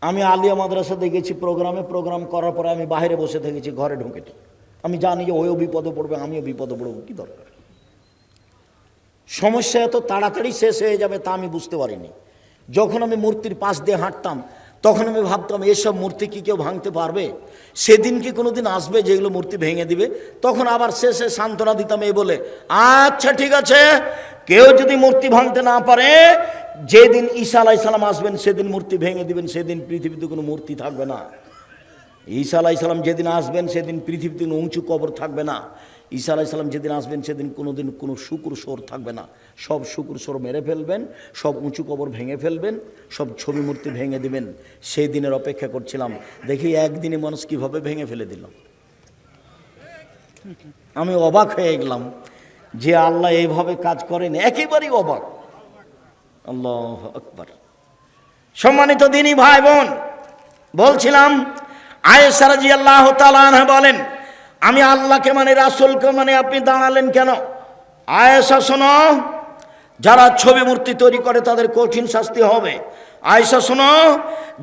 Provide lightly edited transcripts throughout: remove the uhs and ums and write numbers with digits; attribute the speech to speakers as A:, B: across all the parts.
A: আমি আলিয়া মাদ্রাসাতে গেছি প্রোগ্রাম করার পরে আমি বাইরে বসে থেকেছি, ঘরে ঢুকেছি। আমি জানি যে ওইও বিপদে পড়বে, আমিও বিপদে পড়বো, কি দরকার? সমস্যা এত তাড়াতাড়ি শেষ হয়ে যাবে তা আমি বুঝতে পারিনি। যখন আমি মূর্তির পাশ দিয়ে হাঁটতাম তখন আমি ভাবতাম এসব মূর্তি কি কেউ ভাঙতে পারবে? সেদিন কি কোনোদিন আসবে যেগুলো মূর্তি ভেঙে দিবে? তখন আবার শেষে সান্ত্বনা দিতাম এই বলে, আচ্ছা ঠিক আছে, কেউ যদি মূর্তি ভাঙতে না পারে, যেদিন ঈসা আলাইহিস সালাম আসবেন সেদিন মূর্তি ভেঙে দিবেন, সেদিন পৃথিবীতে কোনো মূর্তি থাকবে না। ঈসা আলাইহিস সালাম যেদিন আসবেন সেদিন পৃথিবীতে কোনো উঁচু কবর থাকবে না। ঈসা আলাইহিস সালাম যেদিন আসবেন সেদিন কোনোদিন কোনো শুকুর সোর থাকবে না। সব শুকুর সোর মেরে ফেলবেন, সব উঁচু কবর ভেঙে ফেলবেন, সব ছবি মূর্তি ভেঙে দিবেন। সেই দিনের অপেক্ষা করছিলাম, দেখি একদিনে মানুষ কীভাবে ভেঙে ফেলে দিল। আমি অবাক হয়ে গেলাম যে আল্লাহ এইভাবে কাজ করেন, একেবারেই অবাক। আল্লাহু আকবার। সম্মানিত দিনী ভাই বোন, বলছিলাম আয়েশা রাদিয়াল্লাহু তাআলা আনহা বলেন, আমি আল্লাহকে মানে রাসূলকে মানে আপনি দাঁড়ালেন কেন? আয়েশা শোনো, যারা ছবি মূর্তি তৈরি করে তাদের কঠিন শাস্তি হবে। আয়েশা শোনো,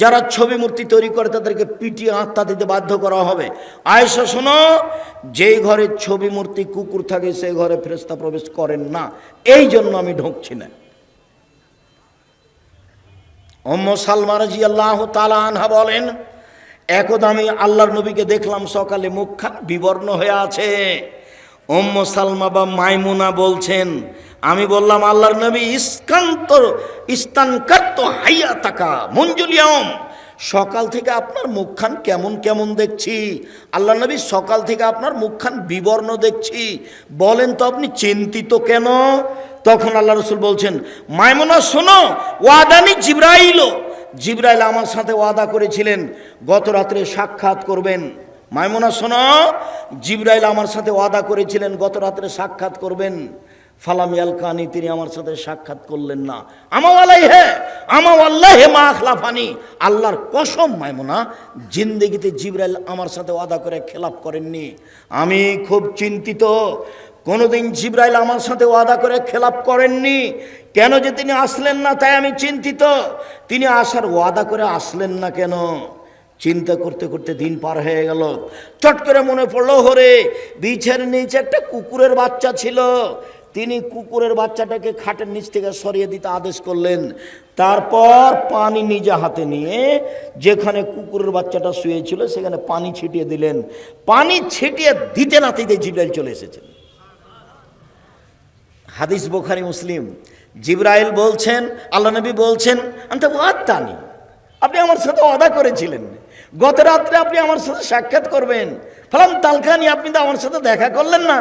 A: যারা ছবি মূর্তি তৈরি করে তাদেরকে পিটিয়ে আত্মা দিতে বাধ্য করা হবে। আয়েশা শোনো, যেই ঘরে ছবি মূর্তি কুকুর থাকে সেই ঘরে ফেরেশতা প্রবেশ করেন না, এই জন্য আমি ঢুকছি না। উম্মু সালমা রাদিয়াল্লাহু তাআলা আনহা বলেন, একদা আমি আল্লাহর নবীকে দেখলাম সকালে মুখখান বিবর্ণ হয়ে আছে। উম্মু সালমা বা মাইমুনা বলছেন, আমি বললাম আল্লাহর নবী, ইস্তানকারত হাইয়াতাকা মুনজুল ইয়াউম, সকাল থেকে আপনার মুখখান কেমন কেমন দেখছি। আল্লাহর নবী, সকাল থেকে আপনার মুখখান বিবর্ণ দেখছি, বলেন তো আপনি চিন্তিত কেন? তখন আল্লাহ রাসূল বলছেন, মাইমুনা শোনো, ওয়াদানি জিবরাইল, জিবরাইল আমার সাথে ওয়াদা করেছিলেন গত রাত্রে সাক্ষাৎ করবেন। মাইমুনা শোনো, জিবরাইল আমার সাথে ওয়াদা করেছিলেন গত রাত্রে সাক্ষাৎ করবেন। ফালাম ইয়ালকানি, তিনি আমার সাথে সাক্ষাৎ করলেন না। আমাওয়াল্লাহি মা আখলাফানি, আল্লাহর কসম মাইমুনা, জিন্দেগিতে জিবরাইল আমার সাথে ওয়াদা করে খেলাপ করেননি। আমি খুব চিন্তিত, কোনোদিন জিবরাইল আমার সাথে ওয়াদা করে খেলাপ করেননি। কেন যে তিনি আসলেন না তাই আমি চিন্তিত। তিনি আসার ওয়াদা করে আসলেন না কেন? চিন্তা করতে করতে দিন পার হয়ে গেল। চট করে মনে পড়লো, হরে বিছের নিচে একটা কুকুরের বাচ্চা ছিল। তিনি কুকুরের বাচ্চাটাকে খাটের নিচ থেকে সরিয়ে দিতে আদেশ করলেন। তারপর পানি নিজে হাতে নিয়ে যেখানে কুকুরের বাচ্চাটা শুয়েছিল সেখানে পানি ছিটিয়ে দিলেন। পানি ছিটিয়ে দিতে না দিতে জিবরাইল চলে এসেছেন। হাদিস বুখারী মুসলিম। জিবরাইল বলছেন, আল্লাহ নবী বলছেন, আনতা ওয়াদানি, আপনি আমার সাথে ওয়াদা করেছিলেন গত রাত্রে আপনি আমার সাথে সাক্ষাৎ করবেন। ফালাম তালকানি, আপনি তো আমার সাথে দেখা করলেন না,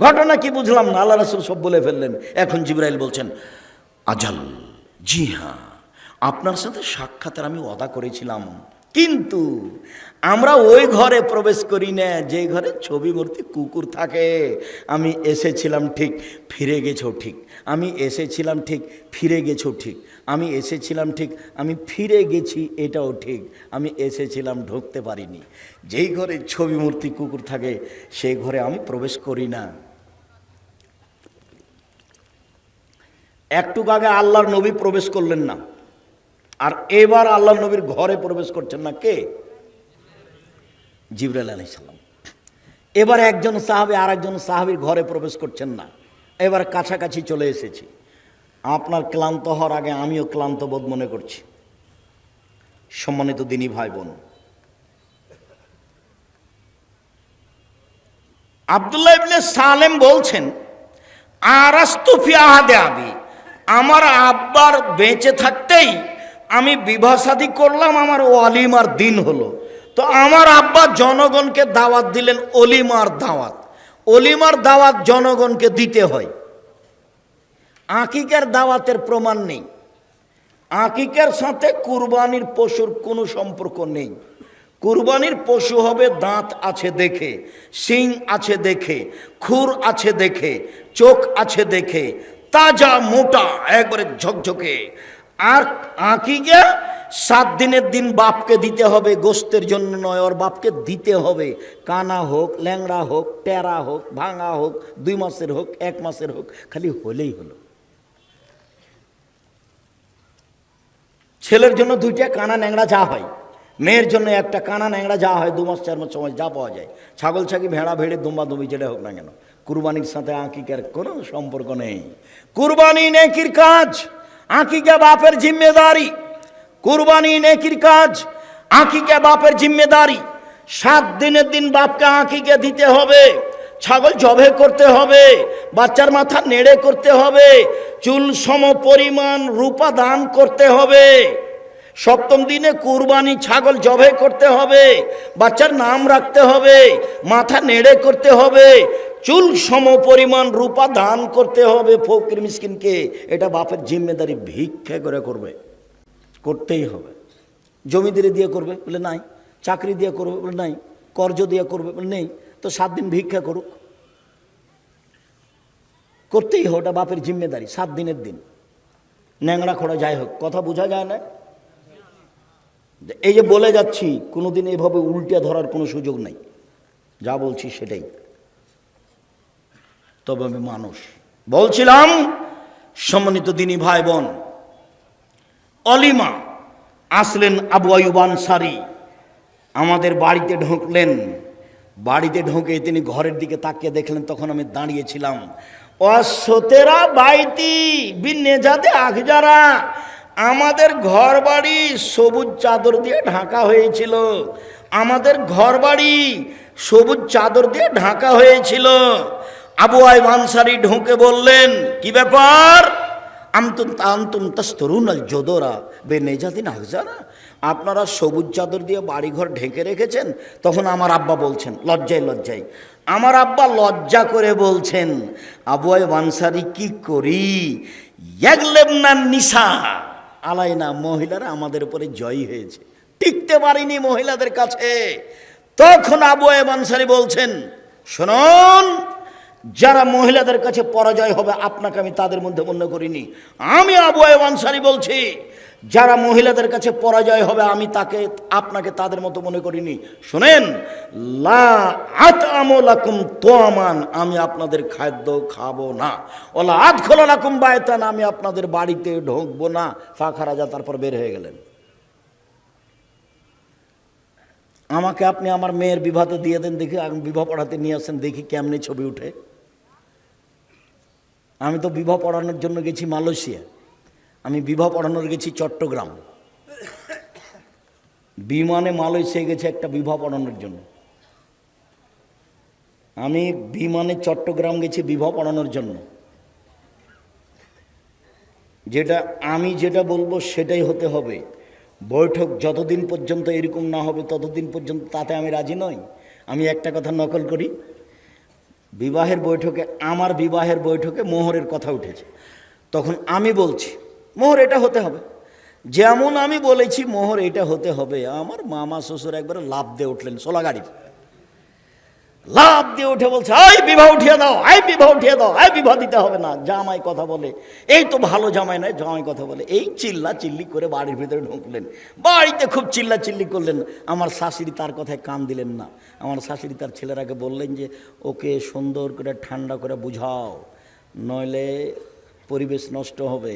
A: ঘটনা কি বুঝলাম না। আল্লাহ রাসূল সব বলে ফেললেন। এখন জিবরাইল বলছেন, আজাল, জি হ্যাঁ, আপনার সাথে সাক্ষাতের আমি ওয়াদা করেছিলাম, কিন্তু আমরা ওই ঘরে প্রবেশ করি না যে ঘরে ছবি মূর্তি কুকুর থাকে। আমি এসেছিলাম ঠিক, ফিরে গেছো ঠিক। আমি এসেছিলাম ঠিক, ফিরে গেছো ঠিক। আমি এসেছিলাম ঠিক, আমি ফিরে গেছি, এটাও ঠিক। আমি এসেছিলাম, ঢুকতে পারিনি। যেই ঘরে ছবি মূর্তি কুকুর থাকে সেই ঘরে আমি প্রবেশ করি না। একটু আগে আল্লাহর নবী প্রবেশ করলেন না, আর এবার আল্লাহর নবীর ঘরে প্রবেশ করছেন না কে? জিবরাইল আলাইহিস সালাম। এবার একজন সাহাবী আর একজন সাহাবীর ঘরে প্রবেশ করছেন না। এবার কাছাকাছি চলে এসেছি। আপনার ক্লান্ত হওয়ার আগে আমিও ক্লান্ত বোধ মনে করছি। সম্মানিত দিনী ভাই বোন, আব্দুল্লাহ ইবনে সালেম বলছেন, আরাস্তু ফি আহাদে আবি, আমার আব্বার বেঁচে থাকতেই আমি বিবাহ শাদী করলাম, আমার ওয়ালিমার দিন হলো। তো আমার আব্বা জনগণকে দাওয়াত দিলেন, অলিমার দাওয়াত। অলিমার দাওয়াত জনগণকে দিতে হয়। আকিকার দাওয়াতের প্রমাণ নেই। আকিকার সাথে কুরবানির পশুর কোনো সম্পর্ক নেই। কুরবানির পশু হবে দাঁত আছে দেখে, শিং আছে দেখে, খুর আছে দেখে, চোখ আছে দেখে, তাজা মোটা একবারে ঝকঝকে। আর আকিকা 7 দিনের দিন বাপকে দিতে হবে, গোস্তের জন্য নয়, ওর বাপকে দিতে হবে। কানা হোক, ল্যাংড়া হোক, টেরা হোক, ভাঙা হোক, 2 মাসের হোক, 1 মাসের হোক, খালি হলেই হলো। ছেলের জন্য 2টা কানা ন্যাংরা যা হয়, মেয়ের জন্য একটা কানা ন্যাংরা যা হয়, 2 মাস 4 মাস সময় যা পাওয়া যায়, ছাগল ছাগি ভেড়া ভেড়ে দুম্বা দুমি যেটা হোক না কেন, কুরবানির সাথে আকিকার কোনো সম্পর্ক নেই। কুরবানি নেকির কাজ, আকিকা বাপের জিম্মেদারি। কুরবানি নেকির কাজ, আকিকা বাপের জিম্মেদারি। 7 দিনের দিন বাপকে আকিকা দিতে হবে, ছাগল জবে করতে হবে, বাচ্চার মাথা নেড়ে করতে হবে, চুল সম পরিমাণ রূপা দান করতে হবে। 7ম দিনে কুরবানি ছাগল জবে করতে হবে, বাচ্চার নাম রাখতে হবে, মাথা নেড়ে করতে হবে, চুল সম পরিমাণ রূপা দান করতে হবে ফকির মিসকিনকে। এটা বাপের জিম্মেদারি, ভিক্ষা করে করবে, করতেই হবে। জমিদারি দিয়ে করবে বলে নাই, চাকরি দিয়ে করবে বলে নাই, কর্জ দিয়ে করবে বলে নেই, তো 7 দিন ভিক্ষা করুক, করতেই হবে, ওটা বাপের জিম্মেদারি। 7 দিনের দিন ন্যাংরা খোড়া যাই হোক, কথা বোঝা যায় না? এই যে বলে যাচ্ছি, কোনোদিন এভাবে উল্টে ধরার কোনো সুযোগ নাই, যা বলছি সেটাই। তবে আমি মানুষ। বলছিলাম, সম্মানিত দিনী ভাই বোন, অলিমা আসলেন আবু আইয়ুব আনসারী, আমাদের বাড়িতে ঢুকলেন। বাড়িতে ঢুকে তিনি ঘরের দিকে তাকিয়ে দেখলেন, তখন আমি দাঁড়িয়েছিলাম। অসতেরা বাইতি বিনেজাদে আখজারা, আমাদের ঘর বাড়ি সবুজ চাদর দিয়ে ঢাকা হয়েছিল, আমাদের ঘর বাড়ি সবুজ চাদর দিয়ে ঢাকা হয়েছিল। আবু আইয়ুব আনসারী ঢুকে বললেন, কি ব্যাপার? আনতুম তাস্তরুনাল জোদরা বেনেজাদিন আখজারা, আপনারা সবুজ চাদর দিয়ে বাড়িঘর ঢেকে রেখেছেন। তখন আমার আব্বা বলছেন, লজ্জায় লজ্জায় আমার আব্বা লজ্জা করে বলছেন, আবু আইয়ুব আনসারী কি করি, ইয়াগলেবনা নিসা আলাইনা, মহিলারা আমাদের উপরে জয়ী হয়েছে, টিকতে পারিনি মহিলাদের কাছে। তখন আবু আইয়ুব আনসারী বলছেন, শুনুন, যারা মহিলাদের কাছে পরাজয় হবে আপনাকে আমি তাদের মধ্যে মনে করিনি। আমি আবু আইয়ুব আনসারী বলছি, যারা মহিলাদের কাছে পরাজয় হবে আমি আপনাকে তাদের মতো মনে করিনি। শুনেন, লা আতআমু লাকুম তুআমান, আমি আপনাদের খাদ্য খাবো না। ওলা আদখুলু লাকুম বায়তান, আমি আপনাদের বাড়িতে ঢুকবো না। ফাখারাজা, তারপর বের হয়ে গেলেন। আমাকে আপনি আমার মেয়ের বিবাহতে দিয়ে দেন দেখি, আমি বিবাহ পড়াতে নিয়ে আসেন দেখি কেমনে ছবি উঠে। আমি তো বিবাহ পড়ানোর জন্য গেছি মালয়েশিয়া, আমি বিবাহ পড়ানোর গেছি চট্টগ্রাম, বিমানে মালয়েশিয়া গেছে একটা বিবাহ পড়ানোর জন্য। আমি বিমানে চট্টগ্রাম গেছি বিবাহ পড়ানোর জন্য। আমি যেটা বলবো সেটাই হতে হবে। বৈঠক যতদিন পর্যন্ত এরকম না হবে ততদিন পর্যন্ত তাতে আমি রাজি নই। আমি একটা কথা নকল করি, বিবাহের বৈঠকে, আমার বিবাহের বৈঠকে মোহরের কথা উঠেছে, তখন আমি বলছি মোহর এটা হতে হবে, যেমন আমি বলেছি মোহর এটা হতে হবে। আমার মামা শ্বশুর একবারে লাভ দিয়ে উঠলেন, সোলা গাড়ি লাভ দিয়ে উঠে বলছে, এই বিবাহ উঠিয়ে দাও, এই বিবাহ উঠিয়ে দাও, এই বিবাহ দিতে হবে না। জামাই কথা বলে, এই তো ভালো জামাই নয়, জামাই কথা বলে, এই চিল্লা চিল্লি করে বাড়ির ভিতরে ঢুকলেন। বাড়িতে খুব চিল্লা চিল্লি করলেন। আমার শাশুড়ি তার কথায় কান দিলেন না। আমার শাশুড়ি তার ছেলেরাকে বললেন যে ওকে সুন্দর করে ঠান্ডা করে বুঝাও, নইলে পরিবেশ নষ্ট হবে।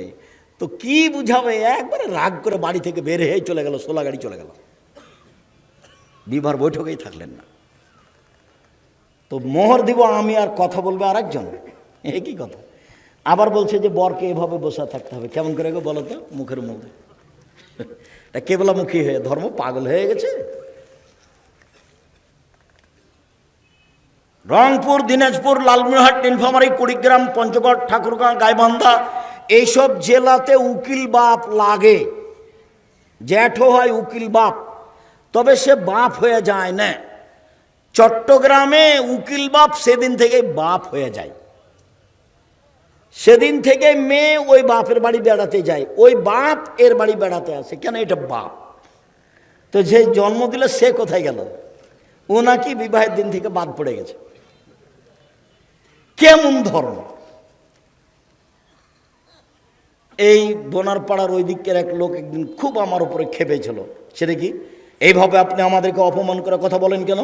A: তো কি বুঝাবে, একবারে রাগ করে বাড়ি থেকে বের হয়ে চলে গেল, সোলা গাড়ি চলে গেল, বিবাহ বৈঠকেই থাকলেন না। তো মোহর দিব আমি, আর কথা বলবে আর একজন, একই কথা। আবার বলছে যে বরকে এভাবে বসে থাকতে হবে। কেমন করে গো বলো তো, মুখের মধ্যে কেবলামুখী হয়ে ধর্ম পাগল হয়ে গেছে। রংপুর, দিনাজপুর, লালমনিরহাট, নীলফামারী, কুড়িগ্রাম, পঞ্চগড়, ঠাকুরগাঁও, গাইবান্ধা, এইসব জেলাতে উকিল বাপ লাগে। জ্যাঠো হয় উকিল বাপ, তবে সে বাপ হয়ে যায় না। চট্টগ্রামে উকিল বাপ সেদিন থেকে বাপ হয়ে যায়, সেদিন থেকে মেয়ে ওই বাপের বাড়ি বেড়াতে যায়, ওই বাপ এর বাড়ি বেড়াতে আসে। কেন? এটা বাপ। তো যে জন্ম দিল সে কোথায় গেল? ও নাকি বিবাহের দিন থেকে বাদ পড়ে গেছে। কেমন ধর্ম! এই বোনারপাড়ার ওই দিকের এক লোক একদিন খুব আমার উপরে খেপেছিল। সেটা কি, এইভাবে আপনি আমাদেরকে অপমান করে কথা বলেন কেন?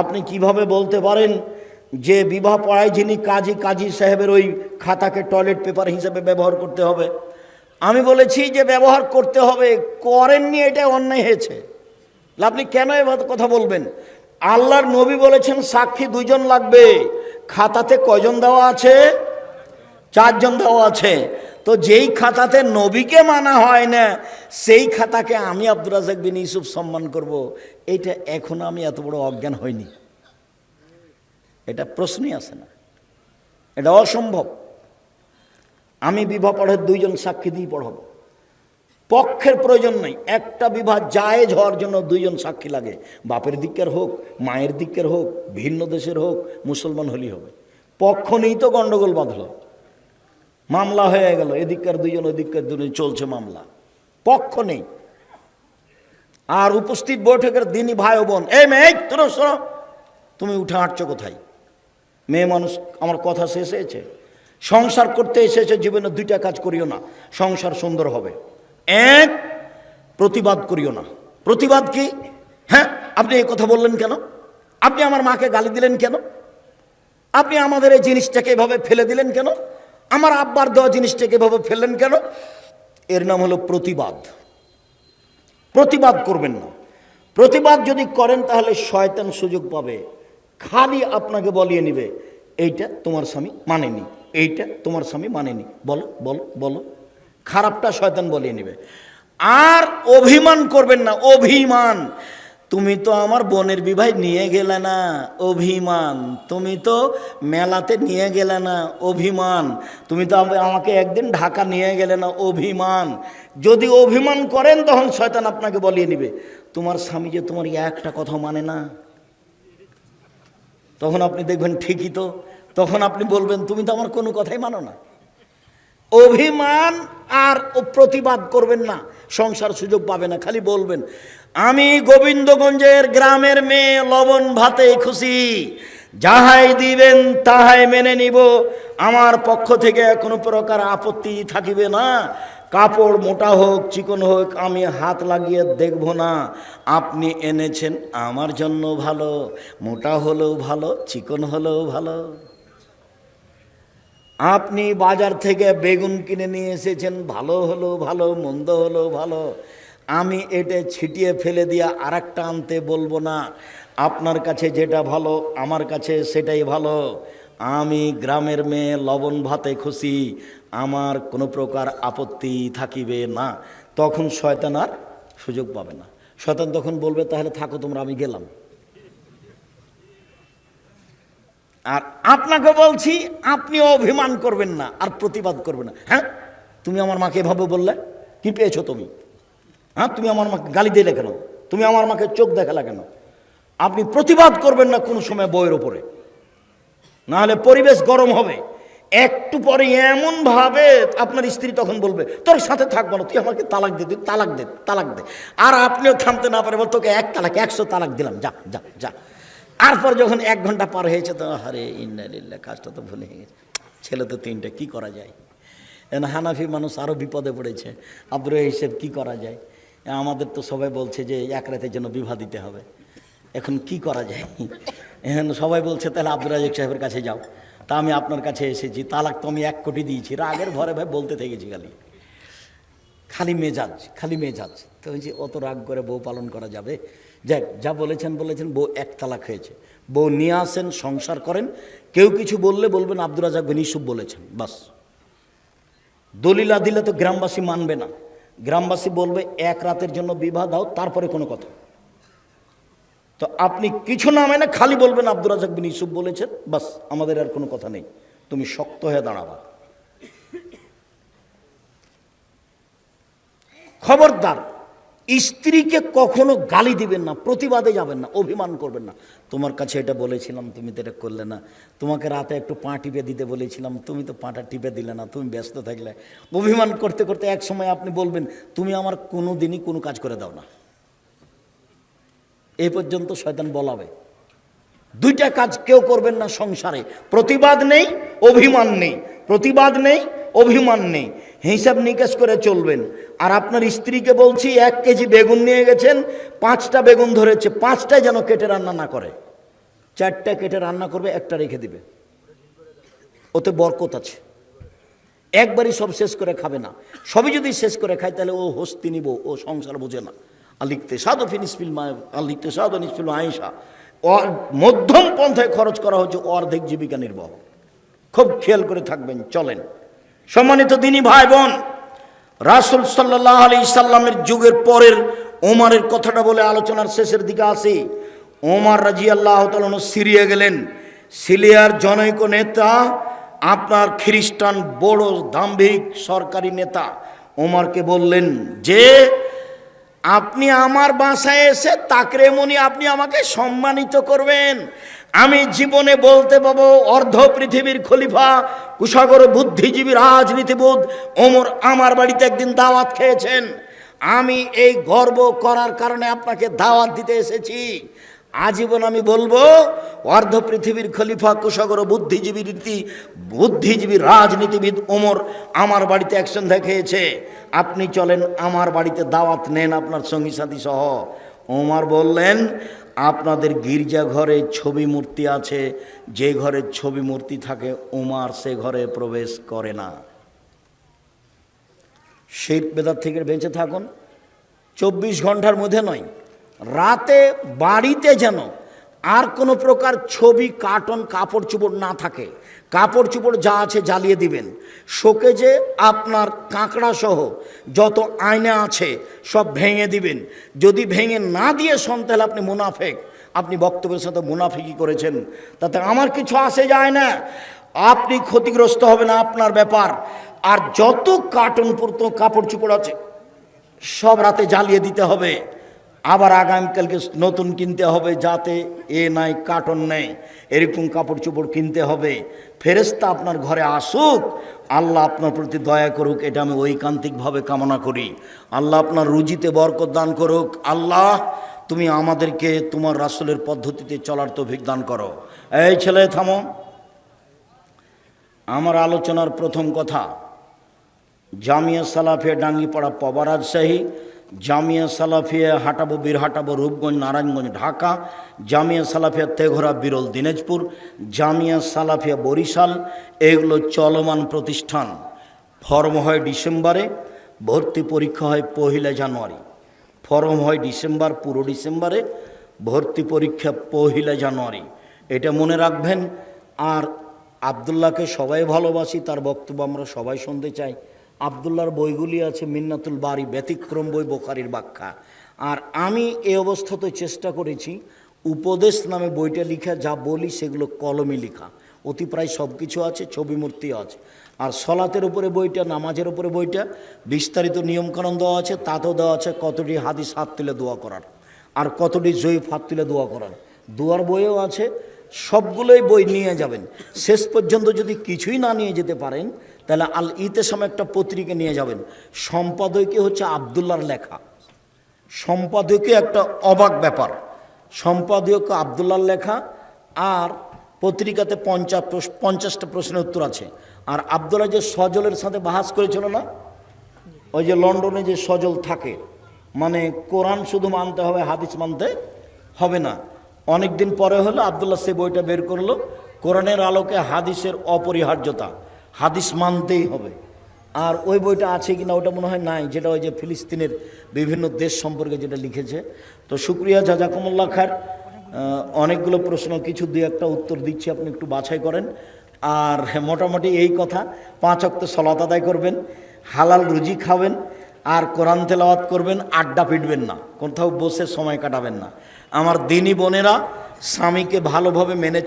A: আপনি কিভাবে বলতে পারেন যে বিবাহ পড়ায় যিনি কাজী, কাজী সাহেবের ওই খাতাকে টয়লেট পেপার হিসেবে ব্যবহার করতে হবে? আমি বলেছি যে ব্যবহার করতে হবে, করেননি, এটা অন্যায় হয়েছে। আপনি কেন এভাবে কথা বলবেন? আল্লাহর নবী বলেছেন সাক্ষী 2 জন লাগবে। খাতাতে কয়জন দেওয়া আছে? 4 জন দেওয়া আছে। তো যেই খাতাতে নবীকে মানা হয় না, সেই খাতাকে আমি আব্দুর রাজ্জাক বিন ইউসুফ সম্মান করব, এইটা এখনো আমি এত বড় অজ্ঞান হইনি। এটা প্রশ্নই আসে না, এটা অসম্ভব। আমি বিবাহ পড়ার 2 জন সাক্ষী দিয়ে পড়াবো। পক্ষের প্রয়োজন নেই, একটা বিবাহ জায়েজ হওয়ার জন্য 2 জন সাক্ষী লাগে। বাপের দিকের হোক, মায়ের দিকের হোক, ভিন্ন দেশের হোক, মুসলমান হলেই হবে। পক্ষ নেই তো গন্ডগোল বাঁধল, মামলা হয়ে গেল, এদিককার 2 জন ওদিককার 2 জন, চলছে মামলা, পক্ষ নেই। আর উপস্থিত বৈঠকের দিনই ভাই ও বোন, এই মেয়ে তোর শোনো, তুমি উঠে হাঁটছো কোথায়? মেয়ে মানুষ, আমার কথা শেষ হয়েছে। সংসার করতে এসেছে, জীবনে 2টা কাজ করিও না, সংসার সুন্দর হবে। 1, প্রতিবাদ করিও না। প্রতিবাদ কি? হ্যাঁ, আপনি এই কথা বললেন কেন? আপনি আমার মাকে গালি দিলেন কেন? আপনি আমাদের এই জিনিসটাকে এভাবে ফেলে দিলেন কেন? আমার আব্বার দেওয়া জিনিসটাকে এভাবে ফেললেন কেন? এর নাম হলো প্রতিবাদ। প্রতিবাদ করবেন না। প্রতিবাদ যদি করেন তাহলে শয়তান সুযোগ পাবে, খালি আপনাকে বলিয়ে নিবে, এইটা তোমার স্বামী মানেনি, এইটা তোমার স্বামী মানেনি, বলো বলো বলো। খারাপটা শয়তান বলিয়ে নিবে। আর অভিমান করবেন না, অভিমান। তুমি তো আমার বোনের বিবাহ নিয়ে গেলে না, অভিমান। তুমি তো মেলাতে নিয়ে গেলে না, অভিমান। তুমি তো আমাকে একদিন ঢাকা নিয়ে গেলে না, অভিমান। যদি অভিমান করেন তখন শয়তান আপনাকে বলিয়ে নিবে, তোমার স্বামী যে তোমার একটা কথা মানে না। তখন আপনি দেখবেন ঠিকই তো, তখন আপনি বলবেন তুমি তো আমার কোনো কথাই মানো না। অভিমান আর প্রতিবাদ করবেন না, সংসার সুযোগ পাবে না। খালি বলবেন আমি গোবিন্দগঞ্জের গ্রামের মেয়ে, লবণ ভাতে খুশি, যাহাই দিবেন তাহাই মেনে নিব, আমার পক্ষ থেকে কোনো প্রকার আপত্তি থাকিবে না। কাপড় মোটা হোক চিকন হোক আমি হাত লাগিয়ে দেখব না। আপনি এনেছেন আমার জন্য ভালো, মোটা হলেও ভালো, চিকন হলেও ভালো। আপনি বাজার থেকে বেগুন কিনে নিয়ে এসেছেন, ভালো হলো ভালো, মন্দ হলো ভালো, আমি এটা ছিটিয়ে ফেলে দিয়ে আরেকটা আনতে বলবো না। আপনার কাছে যেটা ভালো আমার কাছে সেটাই ভালো। আমি গ্রামের মেয়ে, লবণ ভাতে খুশি, আমার কোনো প্রকার আপত্তি থাকিবে না। তখন শয়তান আর সুযোগ পাবে না। শয়তান তখন বলবে তাহলে থাকো তোমরা, আমি গেলাম। আর আপনাকে বলছি আপনি অভিমান করবেন না আর প্রতিবাদ করবেন না। হ্যাঁ, তুমি আমার মাকে এভাবে বললে, কি পেয়েছো তুমি? হ্যাঁ, তুমি আমার মাকে গালি দিলে কেন? তুমি আমার মাকে চোখ দেখালে কেন? আপনি প্রতিবাদ করবেন না কোনো সময় বউয়ের ওপরে, নাহলে পরিবেশ গরম হবে। একটু পরে এমন ভাবে আপনার স্ত্রী তখন বলবে তোর সাথে থাকবো না, তুই আমাকে তালাক দে, তুই তালাক দে, তালাক দে। আর আপনিও থামতে না পারে বল তোকে 1 তালাক 100 তালাক দিলাম, যা যা যা। তারপর যখন 1 ঘন্টা পার হয়েছে তো আরে ইন্নালিল্লাহ, কাজটা তো ভুলে গেছে, ছেলে তো 3টে, কি করা যায়? হানাফি মানুষ আরও বিপদে পড়েছে। আব্দুর হিসেব কি করা যায়? আমাদের তো সবাই বলছে যে 1 রাতের জন্য বিবাহ দিতে হবে, এখন কি করা যায়? এখন সবাই বলছে তাহলে আব্দুর রাজ্জাক সাহেবের কাছে যাও। তা আমি আপনার কাছে এসেছি, তালাক তো আমি 1 কোটি দিয়েছি। রাগের ভরে ভাই বলতে থেকেছি, খালি মেজাজ, খালি মেজাজ। তো যে অত রাগ করে বউ পালন করা যাবে? যাক, যা বলেছেন বলেছেন, বউ 1 তালাক হয়েছে। বউ নিয়ে আসেন, সংসার করেন। কেউ কিছু বললে বলবেন আব্দুর রাজ্জাক বিন ইউসুফ বলেছেন, বাস। দলিলা দিলে তো গ্রামবাসী মানবে না, গ্রামবাসী বলবে 1 রাতের জন্য বিবাহ দাও, তারপরে কোনো কথা। তো আপনি কিছু না মেনে খালি বলবেন আব্দুর রাজ্জাক বিন ইউসুফ বলেছেন, বাস, আমাদের আর কোনো কথা নেই। তুমি শক্ত হয়ে দাঁড়াবা। খবরদার, স্ত্রীকে কখনো গালি দিবেন না, প্রতিবাদে যাবেন না, অভিমান করবেন না। তোমার কাছে এটা বলেছিলাম, তুমি তো এটা করলে না। তোমাকে রাতে একটু পা টিপে দিতে বলেছিলাম, তুমি তো পাটা টিপে দিলে না, তুমি ব্যস্ত থাকলে। অভিমান করতে করতে এক সময় আপনি বলবেন তুমি আমার কোনো দিনই কোনো কাজ করে দাও না। এই পর্যন্ত শয়তান বলাবে। 2টা কাজ কেউ করবেন না সংসারে, প্রতিবাদ নেই, অভিমান নেই। প্রতিবাদ নেই, অভিমান নেই, হিসাব নিকেশ করে চলবেন। আর আপনার স্ত্রীকে বলছি 1 কেজি বেগুন নিয়ে গেছেন, 5টা বেগুন ধরেছে, 5টাই যেন কেটে রান্না না করে। 4টা কেটে রান্না করবে, 1টা রেখে দিবে, ওতে বরকত আছে। একবারই সব শেষ করে খাবে না, সবই যদি শেষ করে খায় তাহলে ও হস্তি নিব, ও সংসার বোঝে না। আলিখতে সাদো ফিনিসফিল আলিখতে সাদো নিসফিল আয়েশা, মধ্যম পন্থায় খরচ করা হচ্ছে অর্ধেক জীবিকা নির্বাহ। খুব খেয়াল করে থাকবেন, চলেন। সম্মানিত দিনী ভাই বোন, রাসূল সাল্লাল্লাহু আলাইহি সাল্লামের যুগের পরের ওমরের কথাটা বলে আলোচনার শেষের দিকে আসি। ওমর রাদিয়াল্লাহু তাআলা সিরিয়া গেলেন। সিরিয়ার জনৈক নেতা, আপনার খ্রিস্টান বড় দাম্ভিক সরকারি নেতা, ওমরকে বললেন যে আপনি আমার বাসায় এসে তাকরেমনি আপনি আমাকে সম্মানিত করবেন। আমি জীবনে বলতে পাবো অর্ধ পৃথিবীর খলিফা, কুশাগর বুদ্ধিজীবী রাজনীতিবিদ ওমর আমার বাড়িতে একদিন দাওয়াত খেয়েছেন। আমি এই গর্ব করার কারণে আপনাকে দাওয়াত দিতে এসেছি। আজীবন আমি বলবো অর্ধ পৃথিবীর খলিফা, কুশাগর বুদ্ধিজীবী রাজনীতিবিদ ওমর আমার বাড়িতে এক সন্ধ্যা খেয়েছে। আপনি চলেন আমার বাড়িতে দাওয়াত নেন আপনার সঙ্গী সাথী সহ। ওমর বললেন, আপনাদের গির্জা ঘরে ছবি মূর্তি আছে, যে ঘরে ছবি মূর্তি থাকে ওমর সে ঘরে প্রবেশ করে না। শিরক বেদাত থেকে বেঁচে থাকুন। 24 ঘন্টার মধ্যে নয়, রাতে বাড়িতে যেন আর কোনো প্রকার ছবি, কার্টুন, কাপড় চোপড় না থাকে। কাপড় চোপড় যা আছে জ্বালিয়ে দিবেন। শোকেজে আপনার কাঁকড়া সহ যত আয়না আছে সব ভেঙে দিবেন। যদি ভেঙে না দিয়ে শোন তাহলে আপনি মুনাফেক, আপনি বক্তব্যের সাথে মুনাফিকি করেছেন, তাতে আমার কিছু আসে যায় না। আপনি ক্ষতিগ্রস্ত হবেন, আপনার ব্যাপার। আর যত কার্টুন পূর্ত কাপড় চোপড় আছে সব রাতে জ্বালিয়ে দিতে হবে। আবার আগামীকালকে নতুন কিনতে হবে, যাতে এ নাই কার্টন নেই, এরকম কাপড় চোপড় কিনতে হবে। ফেরেশতা আপনার ঘরে আসুক, আল্লাহ আপনার প্রতি দয়া করুক, এটা আমি ঐকান্তিকভাবে কামনা করি। আল্লাহ আপনার রুজিতে বরকত দান করুক। আল্লাহ তুমি আমাদেরকে তোমার রাসূলের পদ্ধতিতে চলার তৌফিক দান করো। এই ছেলে থামো। আমার আলোচনার প্রথম কথা, জামিয়া সালাফিয়া ডাঙ্গিপাড়া পবা রাজশাহী, জামিয়া সালাফিয়া হাটাবো বীরহাটাবো রূপগঞ্জ নারায়ণগঞ্জ ঢাকা, জামিয়া সালাফিয়া তেঘরা বিরল দিনাজপুর, জামিয়া সালাফিয়া বরিশাল, এগুলো চলমান প্রতিষ্ঠান। ফর্ম হয় ডিসেম্বরে, ভর্তি পরীক্ষা হয় 1 জানুয়ারি। ফর্ম হয় ডিসেম্বর, পুরো ডিসেম্বরে, ভর্তি পরীক্ষা 1 জানুয়ারি। এটা মনে রাখবেন। আর আবদুল্লাহকে সবাই ভালোবাসি, তার বক্তব্য আমরা সবাই শুনতে চাই। আবদুল্লাহর বইগুলি আছে মিন্নাতুল বারি, ব্যতিক্রম বই, বোখারির ব্যাখ্যা। আর আমি এই অবস্থাতে চেষ্টা করেছি উপদেশ নামে বইটা লিখা, যা বলি সেগুলো কলমে লেখা, অতি প্রায় সব কিছু আছে, ছবি মূর্তি আছে। আর সলাতের উপরে বইটা, নামাজের উপরে বইটা, বিস্তারিত নিয়মকানুন দেওয়া আছে, তাতেও দেওয়া আছে কতটি হাদিস হাত তুলে দোয়া করার, আর কতটি জয়ীফ হাত তুলে দোয়া করার। দোয়ার বইও আছে। সবগুলোই বই নিয়ে যাবেন। শেষ পর্যন্ত যদি কিছুই না নিয়ে যেতে পারেন তাহলে আল ইতেসাম একটা পত্রিকা নিয়ে যাবেন। সম্পাদকীয় হচ্ছে আবদুল্লাহর লেখা। সম্পাদকীয় একটা অবাক ব্যাপার। সম্পাদকীয় আবদুল্লাহর লেখা, আর পত্রিকাতে 50টা প্রশ্নের উত্তর আছে। আর আবদুল্লাহ যে সজলের সাথে বাহাস করেছিল না, ওই যে লন্ডনে যে সজল থাকে, মানে কোরআন শুধু মানতে হবে, হাদিস মানতে হবে না। অনেক দিন পরে হলো আবদুল্লাহ সে বইটা বের করলো, কোরআনের আলোকে হাদিসের অপরিহার্যতা, হাদিস মানতেই হবে। আর ওই বইটা আছে কিনা ওটা মনে হয় নাই, যেটা ওই যে ফিলিস্তিনের বিভিন্ন দেশ সম্পর্কে যেটা লিখেছে। তো শুক্রিয়া, জাজাকুমুল্লাহ খায়ের। অনেকগুলো প্রশ্ন, কিছু 2-1টা উত্তর দিচ্ছি, আপনি একটু বাছাই করেন। আর মোটামুটি এই কথা, 5 ওয়াক্ত সালাত আদায় করবেন, হালাল রুজি খাবেন, আর কোরআন তেলাওয়াত করবেন, আড্ডা পিটবেন না, কোথাও বসে সময় কাটাবেন না। আমার দিনী বোনেরা, স্বামীকে ভালোভাবে মেনে